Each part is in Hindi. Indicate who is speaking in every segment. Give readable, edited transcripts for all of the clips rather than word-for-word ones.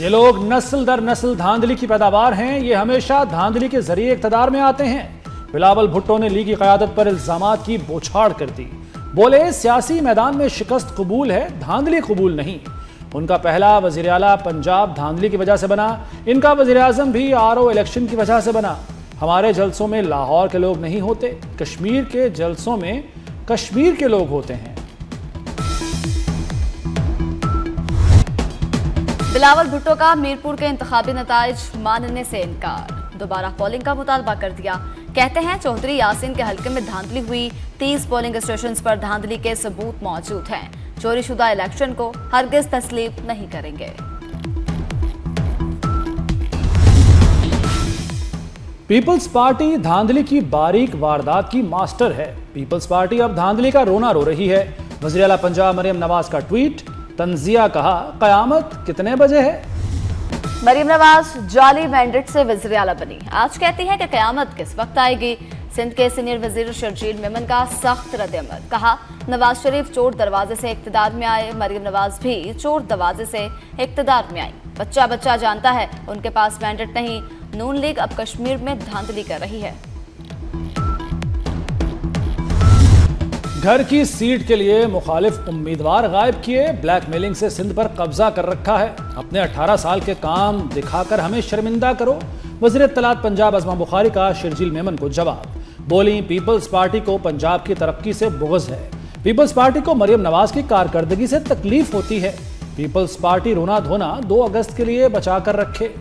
Speaker 1: ये लोग नस्ल दर नस्ल धांधली की पैदावार हैं। ये हमेशा धांधली के जरिए इख्तिदार में आते हैं। बिलावल भुट्टो ने ली की क़यादत पर इल्जामात की बौछार कर दी। बोले सियासी मैदान में शिकस्त कबूल है, धांधली कबूल नहीं। उनका पहला वज़ीर आला पंजाब धांधली की वजह से बना, इनका वज़ीर आज़म भी RO इलेक्शन की वजह से बना। हमारे जलसों में लाहौर के लोग नहीं होते, कश्मीर के जलसों में कश्मीर के लोग होते हैं।
Speaker 2: बिलावल भुट्टो का मीरपुर के इंतखाबी नताइज मानने से इनकार, दोबारा पोलिंग का मुतालबा कर दिया। कहते हैं चौधरी यासीन के हल्के में धांधली हुई, 30 पोलिंग स्टेशन पर धांधली के सबूत मौजूद हैं। चोरीशुदा इलेक्शन को हरगिज तस्लीम नहीं करेंगे।
Speaker 1: पीपल्स पार्टी धांधली की बारीक वारदात की मास्टर है। पीपल्स पार्टी अब धांधली का रोना रो रही है। वज़ीर आला पंजाब मरियम नवाज का ट्वीट, तंजिया कहा क़यामत कितने बजे है।
Speaker 2: मरियम नवाज जाली मैंडेट से वज़ीर आला बनी, आज कहती हैं कि क़यामत किस वक्त आएगी। सिंध के सीनियर वज़ीर शर्जील मेमन का सख्त रद्द-ए-अमल, कहा नवाज शरीफ चोर दरवाजे से इक़्तिदार में आए, मरियम नवाज भी चोर दरवाजे से इक़्तिदार में आई। बच्चा बच्चा जानता है उनके पास मैंडेट नहीं। नून लीग अब कश्मीर में धांधली कर रही है।
Speaker 1: घर की सीट के लिए मुखालिफ उम्मीदवार गायब किए, ब्लैकमेलिंग से सिंध पर कब्जा कर रखा है। अपने 18 साल के काम दिखाकर हमें शर्मिंदा करो। वज़ीर इत्तलात पंजाब अज़मा बुखारी का शर्जील मेमन को जवाब, बोली पीपल्स पार्टी को पंजाब की तरक्की से बुग़्ज़ है। पीपल्स पार्टी को मरियम नवाज की कारकर्दगी से तकलीफ होती है। पीपल्स पार्टी रोना धोना 2 अगस्त के लिए बचा कर रखे।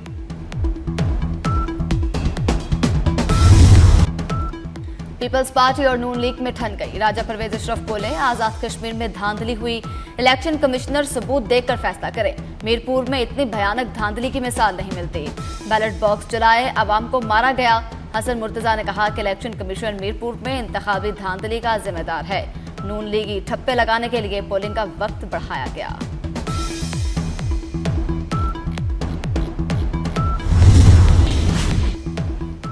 Speaker 2: पीपल्स पार्टी और नून लीग में ठन गई। राजा परवेज अशरफ बोले आजाद कश्मीर में धांधली हुई, इलेक्शन कमिश्नर सबूत देकर फैसला करे। मीरपुर में इतनी भयानक धांधली की मिसाल नहीं मिलती। बैलेट बॉक्स जलाए, अवाम को मारा गया। हसन मुर्तजा ने कहा कि इलेक्शन कमीशन मीरपुर में इंतखाबी धांधली का जिम्मेदार है। नून लीगी ठप्पे लगाने के लिए पोलिंग का वक्त बढ़ाया गया।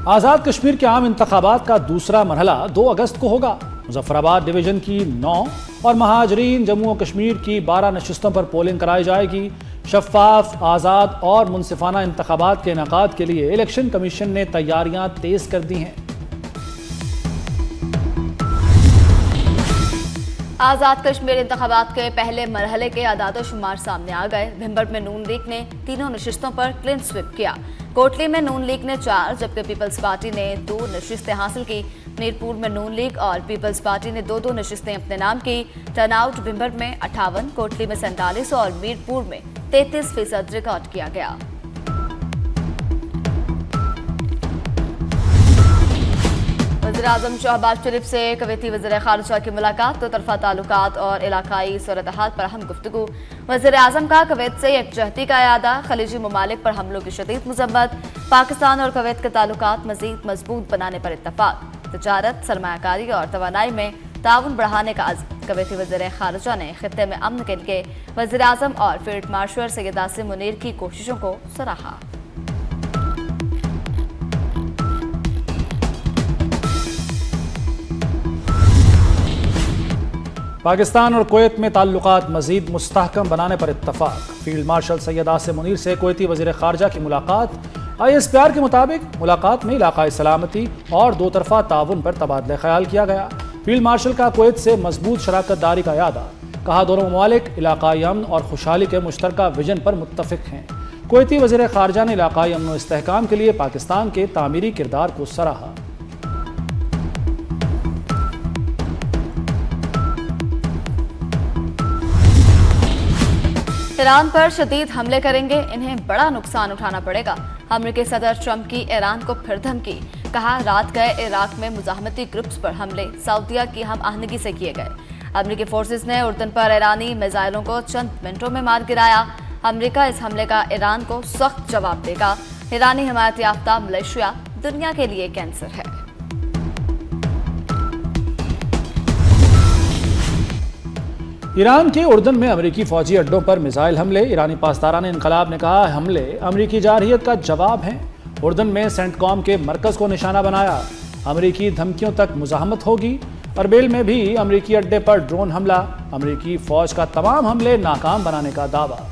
Speaker 1: आज़ाद कश्मीर के आम इंतखाबात का दूसरा मरहला 2 अगस्त को होगा। मुजफ्फराबाद डिवीजन की 9 और महाजरीन जम्मू और कश्मीर की 12 नशिस्तों पर पोलिंग कराई जाएगी। शफाफ, आज़ाद और मुनसिफाना इंतखाबात के इनेकाद के लिए इलेक्शन कमीशन ने तैयारियां तेज कर दी हैं।
Speaker 2: आज़ाद कश्मीर इंतखाबात के पहले मरहले के आदाद-ओ-शुमार सामने आ गए। भिंबर में नून लीग ने 3 नशिस्तों पर क्लीन स्विप किया। कोटली में नून लीग ने 4 जबकि पीपल्स पार्टी ने 2 नशिस्तें हासिल की। मीरपुर में नून लीग और पीपल्स पार्टी ने 2-2 नशिस्तें अपने नाम की। टर्नआउट भिंबर में 58, कोटली में 47 और मीरपुर में 33% रिकॉर्ड किया गया। वज़ीर आज़म शहबाज शरीफ से कुवैती वज़ीर ख़ारिजा की मुलाकात, 2 तरफ़ा ताल्लुकात और इलाकाई सूरत-ए-हाल पर अहम गुफ्तगू। वज़ीर आज़म का कुवैत से यकजहती का इरादा, खलीजी ममालिक पर हमलों की शदीद मज़म्मत। पाकिस्तान और कुवैत के ताल्लुकात मज़ीद मजबूत बनाने पर इत्तफ़ाक़। तिजारत, सरमायाकारी और तवानाई में ताउन बढ़ाने का अज़्म। कुवैती वज़ीर ख़ारिजा ने ख़ित्ते में अमन के लिए वज़ीर आज़म और फील्ड मार्शल सैयद आसिम मुनीर की कोशिशों को सराहा।
Speaker 1: पाकिस्तान और कुवैत में ताल्लुकात मज़ीद मुस्तहकम बनाने पर इत्तफ़ाक़। फील्ड मार्शल सैयद आसिम मुनीर से कुवैती वज़ीर ख़ारिजा की मुलाकात। ISPR के मुताबिक मुलाकात में इलाक़ाई सलामती और 2 तरफ़ा ताउन पर तबादला ख्याल किया गया। फील्ड मार्शल का कुवैत से मजबूत शराकत दारी का यादा, कहा दोनों ममालिक इलाक़ाई अमन और खुशहाली के मुश्तरका विजन पर मुत्तफ़िक़ हैं। कुवैती वज़ीर ख़ारिजा ने इलाक़ाई अमन व इस्तेहकाम के लिए पाकिस्तान के तामीरी किरदार को सराहा।
Speaker 2: ईरान पर शदीद हमले करेंगे, इन्हें बड़ा नुकसान उठाना पड़ेगा। अमेरिकी सदर ट्रंप की ईरान को फिर धमकी, कहा रात गए इराक में मुजाहमती ग्रुप्स पर हमले सऊदीया की हम आहनगी से किए गए। अमेरिकी फोर्सेस ने उर्दन पर ईरानी मिसाइलों को चंद मिनटों में मार गिराया। अमेरिका इस हमले का ईरान को सख्त जवाब देगा। ईरानी हिमायत याफ्ता मलेशिया दुनिया के लिए कैंसर है।
Speaker 1: ईरान के उर्दन में अमेरिकी फौजी अड्डों पर मिसाइल हमले। ईरानी पासदारान इनकलाब ने कहा हमले अमेरिकी जारहियत का जवाब हैं। उर्दन में सेंटकॉम के मरकज को निशाना बनाया। अमेरिकी धमकियों तक मुजाहमत होगी। अरबेल में भी अमेरिकी अड्डे पर ड्रोन हमला। अमेरिकी फौज का तमाम हमले नाकाम बनाने का दावा।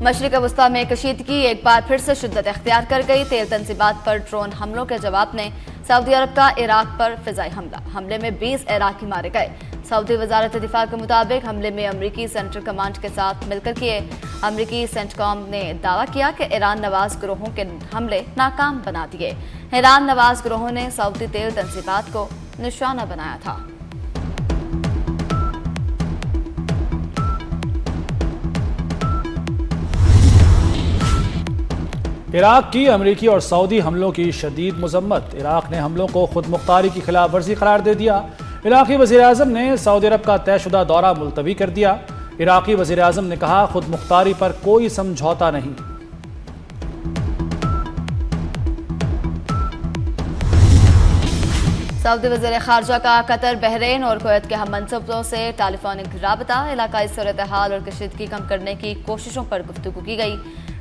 Speaker 2: मशरिक़ वस्ता में कशीदगी एक बार फिर से शिद्दत इख्तियार कर गई। तेल तंजीबात पर ड्रोन हमलों के जवाब में सऊदी अरब का इराक पर फिजाई हमले में 20 इराकी मारे गए। सऊदी वजारत दिफा के मुताबिक हमले में अमरीकी सेंट्रल कमांड के साथ मिलकर किए। अमरीकी सेंटकॉम ने दावा किया कि ईरान नवाज ग्रोहों के हमले नाकाम बना दिए। ईरान नवाज ग्रोहों ने सऊदी तेल तंजीबात को निशाना बनाया था।
Speaker 1: इराक की अमरीकी और सऊदी हमलों की शदीद मजम्मत। इराक ने हमलों को खुद मुख्तारी की खिलाफ वर्जी करार दे दिया। इराकी वज़ीर-ए-आज़म ने सऊदी अरब का तयशुदा दौरा मुलतवी कर दिया। इराकी वज़ीर-ए-आज़म ने कहा, खुद मुख्तारी पर कोई समझौता नहीं।
Speaker 2: सऊदी वज़ीर ख़ारजा का कतर, बहरीन और कुवैत के हम मनसबों से टेलीफोनिक राबता, इलाकाई सूरत हाल और कशीदगी कम करने की कोशिशों पर गुफ्तगू की गई।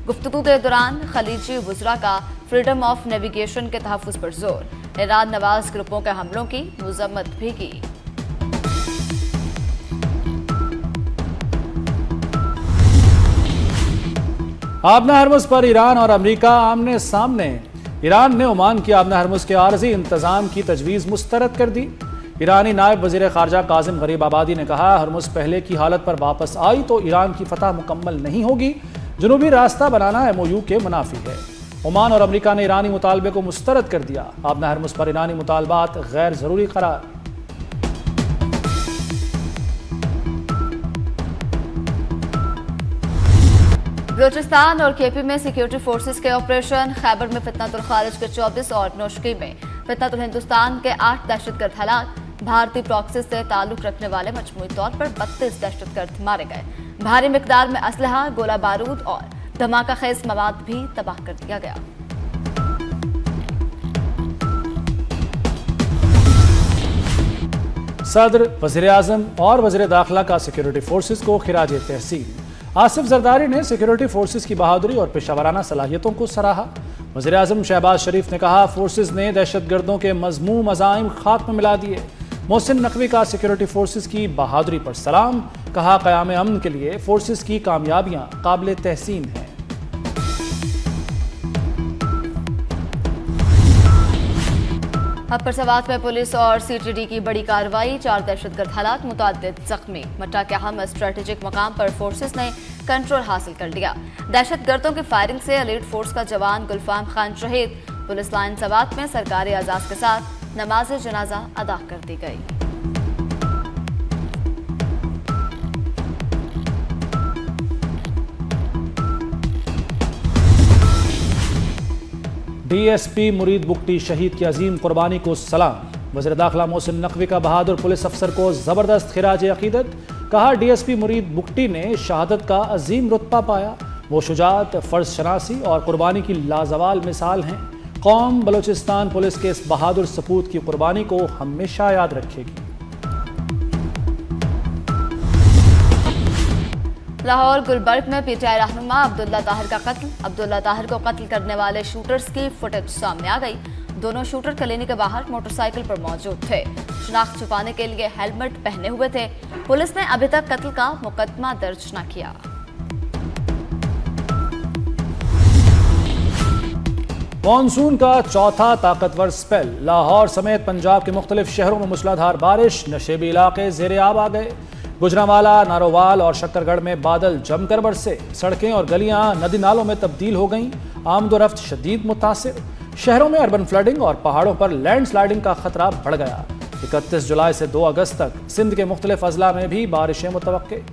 Speaker 2: गुफ्तगू के दौरान खलीजी वुज़रा का फ्रीडम ऑफ नेविगेशन के तहफ़्फ़ुज़ पर जोर। ईरान नवाज ग्रुपों के हमलों की मज़म्मत भी की।
Speaker 1: आबना हरमुज़ पर ईरान और अमरीका आमने सामने। ईरान ने ओमान की आबना हरमुज़ के आरज़ी इंतज़ाम की तजवीज़ मुस्तरद कर दी। ईरानी नायब वज़ीर ख़ारजा काज़िम गरीब आबादी ने कहा, हरमुज़ पहले की हालत पर वापस आई तो ईरान की फतह मुकम्मल नहीं होगी। जनूबी रास्ता बनाना MOU के मुनाफी है। ओमान और अमरीका ने ईरानी मुतालबे को मुस्तरद कर दिया। आबना हरमुज़ पर ईरानी मुतालबात गैर ज़रूरी करार।
Speaker 2: बलूचिस्तान और KP में सिक्योरिटी फोर्सेस के ऑपरेशन। खैबर में फितनतुल खारिज के 24 और नौशकी में फितनतुल हिंदुस्तान के 8 दहशतगर्द हलाक। भारतीय प्रॉक्सी से ताल्लुक रखने वाले मजमूई तौर पर 32 दहशतगर्द मारे गए। भारी मिकदार में असलहा, गोला बारूद और धमाका खेज मवाद भी तबाह कर दिया गया।
Speaker 1: सदर, वज़ीर-ए-आज़म और वज़ीर दाखिला का सिक्योरिटी फोर्सेस को खिराज तहसीन। आसिफ जरदारी ने सिक्योरिटी फोर्सेस की बहादुरी और पेशावराना सलाहियतों को सराहा। वज़ीर-ए-आज़म शहबाज शरीफ ने कहा, फोर्सेस ने दहशतगर्दों के मज़मूम अज़ाइम खाक में मिला दिए। मोहसिन नकवी का सिक्योरिटी फोर्सेस की बहादुरी पर सलाम। कहा, क़याम अमन के लिए फोर्सेस की कामयाबियां काबिल तहसीन हैं।
Speaker 2: अपर सवात में पुलिस और CTD की बड़ी कार्रवाई। 4 दहशतगर्द हलाक, मुताद्दिद जख्मी। मट्टा के अहम स्ट्रेटेजिक मकाम पर फोर्सेस ने कंट्रोल हासिल कर लिया। दहशतगर्दों की फायरिंग से एलीट फोर्स का जवान गुलफाम खान शहीद। पुलिस लाइन सवात में सरकारी एजाज के साथ नमाज जनाजा अदा कर दी गई।
Speaker 1: DSP मुरीद बुगटी शहीद की अजीम कुर्बानी को सलाम। वज़ीर दाखिला मोहसिन नकवी का बहादुर पुलिस अफसर को ज़बरदस्त खिराज अकीदत। कहा, DSP मुरीद बुगटी ने शहादत का अजीम रुतबा पाया। वो शुजात, फ़र्ज शनासी और कुर्बानी की लाजवाल मिसाल हैं। कौम बलूचिस्तान पुलिस के इस बहादुर सपूत की कुर्बानी को हमेशा याद रखेगी।
Speaker 2: लाहौर गुलबर्ग में PTI रहनुमा अब्दुल्ला ताहिर का कत्ल। अब्दुल्ला ताहिर को कत्ल करने वाले शूटर्स की फुटेज सामने आ गई। दोनों शूटर कॉलोनी के बाहर मोटरसाइकिल पर मौजूद थे। शनाख्त छुपाने के लिए हेलमेट पहने हुए थे। पुलिस ने अभी तक कत्ल का मुकदमा दर्ज न किया।
Speaker 1: मानसून का चौथा ताकतवर स्पेल। लाहौर समेत पंजाब के मुख्तलिफ शहरों में मूसलाधार बारिश। नशेबी इलाके ज़ेरे आब आ गए। गुजरांवाला, नारोवाल और शक्करगढ़ में बादल जमकर बरसे। सड़कें और गलियां नदी नालों में तब्दील हो गईं। आमदोरफ्त शदीद मुतासिर। शहरों में अर्बन फ्लडिंग और पहाड़ों पर लैंडस्लाइडिंग का खतरा बढ़ गया। 31 जुलाई से 2 अगस्त तक सिंध के मुख्तलिफ अजला में भी बारिशें मुतवक्के।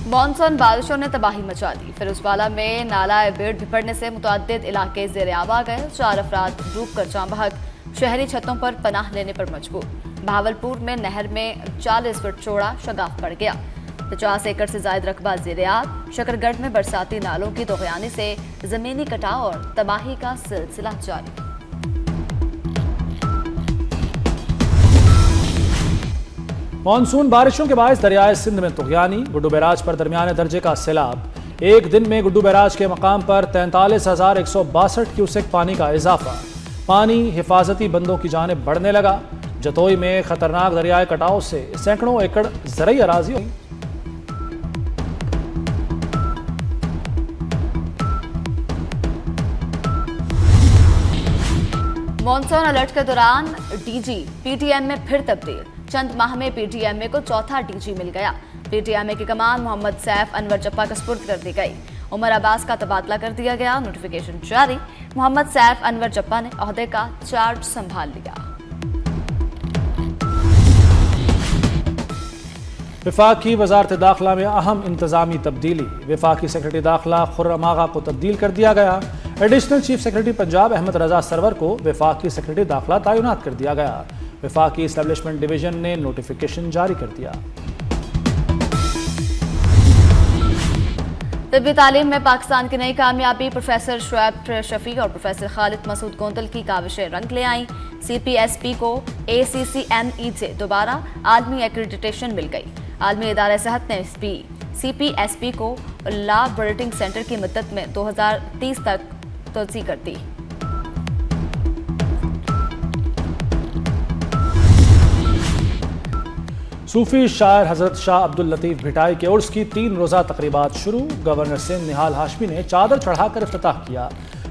Speaker 2: मानसून बारिशों ने तबाही मचा दी। फिरोजवाला में नाला बेड़ बिफरने से मुतअद्दिद इलाके ज़ेरे आब आ गए। 4 अफराद डूब कर जाँ बहक। शहरी छतों पर पनाह लेने पर मजबूर। भावलपुर में नहर में 40 फुट चौड़ा शगाफ पड़ गया। 50 एकड़ से ज्यादा रकबा ज़ेरे आब। शकरगढ़ में बरसाती नालों की दोगयानी से जमीनी कटाव और तबाही का सिलसिला जारी।
Speaker 1: मानसून बारिशों के बायस दरियाए सिंध में तुगयानी। गुड्डू बैराज पर दरमियाने दर्जे का सैलाब। एक दिन में गुड्डू बैराज के मकाम पर 43,162 क्यूसेक पानी का इजाफा। पानी हिफाजती बंदों की जानिब बढ़ने लगा। जतोई में खतरनाक दरियाई कटाव से सैकड़ों एकड़ ज़रई अराजी हुई।
Speaker 2: मॉनसून अलर्ट के दौरान डीजी पीटीएम में फिर तब्दील। चंद माह में पीटीएमए को चौथा डीजी मिल गया। पीटीएमए की कमान मोहम्मद सैफ अनवर जप्पा को सुपुर्द कर दी गई। उमर अब्बास का तबादला कर दिया गया। नोटिफिकेशन जारी। मोहम्मद सैफ अनवर जप्पा ने ओहदे का चार्ज संभाल लिया।
Speaker 1: वफाकी वजारत दाखिला में अहम इंतजामी तब्दीली। वफाकी सेक्रेटरी दाखिला खुर्रम आगा को तब्दील कर दिया गया। Additional chief secretary Punjab Ahmad Raza Sarwar को वफाकी सेक्रेटरी दाखिला तैनात कर दिया गया। वफाकी इस्टेब्लिशमेंट डिवीजन ने नोटिफिकेशन जारी कर दिया।
Speaker 2: तिब्बी तालीम में पाकिस्तान की नई कामयाबी। प्रोफेसर शुएब शफी और प्रोफेसर खालिद मसूद कोंतल की काविशें रंग ले आईं। CPSP को ACCNE से दोबारा आलमी एक्रेडिटेशन मिल गई। आलमी इदारे सेहत ने CPSP को लैब ब्रीडिंग सेंटर की मुद्दत में 2030 तक तोसी कर दी।
Speaker 1: सूफी शायर हजरत शाह अब्दुल लतीफ भिटाई के उर्स की 3 रोज़ा तकरीबात शुरू। गवर्नर सिंध निहाल हाशमी ने चादर चढ़ाकर इफ्तिताह किया।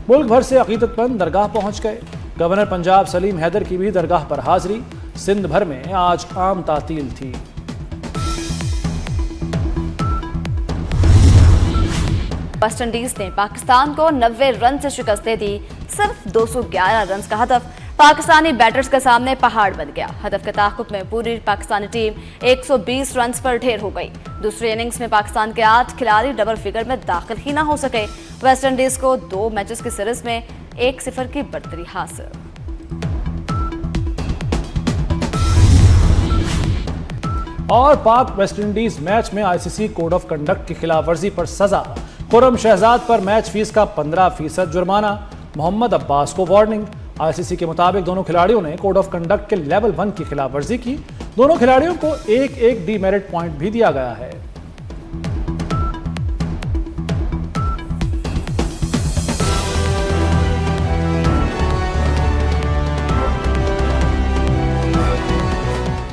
Speaker 1: मुल्क भर से अकीदतमंद दरगाह पहुंच गए। गवर्नर पंजाब सलीम हैदर की भी दरगाह पर हाजिरी। सिंध भर में आज आम तातील थी।
Speaker 2: वेस्ट इंडीज ने पाकिस्तान को 90 रन से शिकस्त दे दी। सिर्फ 211 रन का हदफ पाकिस्तानी बैटर्स के सामने पहाड़ बन गया। हदफ के ताक़ुब में पूरी पाकिस्तानी टीम 120 रन पर ढेर हो गई। दूसरी इनिंग्स में पाकिस्तान के 8 खिलाड़ी डबल फिगर में दाखिल ही ना हो सके। वेस्ट इंडीज को 2 मैचेस की सीरीज में 1-0 की बढ़तरी हासिल।
Speaker 1: और पाक वेस्ट इंडीज मैच में ICC कोड ऑफ कंडक्ट की खिलाफ वर्जी पर सजा। खुर्रम शहजाद पर मैच फीस का 15% जुर्माना। मोहम्मद अब्बास को वार्निंग। ICC के मुताबिक दोनों खिलाड़ियों ने कोड ऑफ कंडक्ट के लेवल 1 की खिलाफ वर्जी की। दोनों खिलाड़ियों को एक डीमेरिट पॉइंट भी दिया गया है।